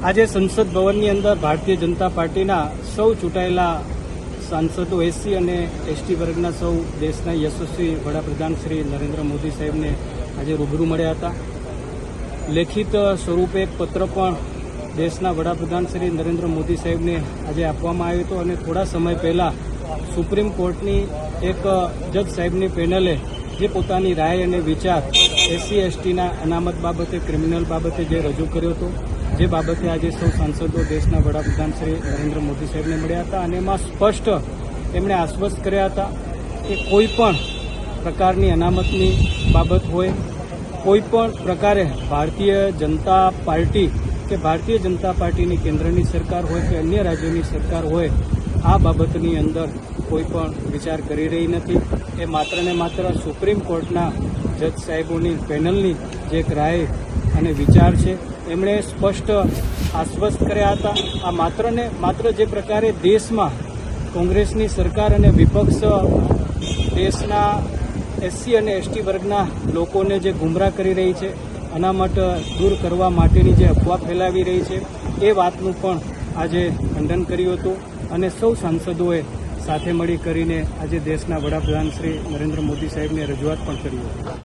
આજે સંસદ ભવનની અંદર ભારતીય જનતા પાર્ટીના સૌ ચૂંટાયેલા સાંસદો એસસી અને એસટી વર્ગના સૌ દેશના યશસ્વી વડાપ્રધાન શ્રી નરેન્દ્ર મોદી સાહેબને આજે રૂબરૂ મળ્યા હતા. લેખિત સ્વરૂપે એક પત્ર પણ દેશના વડાપ્રધાન શ્રી નરેન્દ્ર મોદી સાહેબને આજે આપવામાં આવ્યો હતો અને થોડા સમય પહેલા સુપ્રીમ કોર્ટની એક જજ સાહેબની પેનલે જે પોતાની રાય અને વિચાર એસસી એસટીના અનામત બાબતે, ક્રિમિનલ બાબતે જે રજૂ કર્યો હતો, જે બાબતે આજે સૌ સાંસદો દેશના વડાપ્રધાન શ્રી નરેન્દ્ર મોદી સાહેબને મળ્યા હતા અને એમાં સ્પષ્ટ એમણે આશ્વસ્ત કર્યા હતા કે કોઈ પણ પ્રકારની અનામતની બાબત હોય, કોઈ પણ પ્રકારે ભારતીય જનતા પાર્ટી કે ભારતીય જનતા પાર્ટીની કેન્દ્રની સરકાર હોય કે અન્ય રાજ્યોની સરકાર હોય, આ બાબતની અંદર કોઈ પણ વિચાર કરી રહી નથી. એ માત્ર ને માત્ર સુપ્રીમ કોર્ટના જજ સાહેબોની પેનલની જે એક રાય અને વિચાર છે, એમણે સ્પષ્ટ આશ્વસ્ત કર્યા હતા. આ માત્ર ને માત્ર જે પ્રકારે દેશમાં કોંગ્રેસની સરકાર અને વિપક્ષ દેશના એસસી અને એસટી વર્ગના લોકોને જે ગુમરાહ કરી રહી છે, અનામત દૂર કરવા માટેની જે અફવા ફેલાવી રહી છે, એ વાતનું પણ આજે ખંડન કર્યું હતું અને સૌ સાંસદોએ સાથે મળી કરીને આજે દેશના વડાપ્રધાન શ્રી નરેન્દ્ર મોદી સાહેબને રજૂઆત પણ કરી હતી.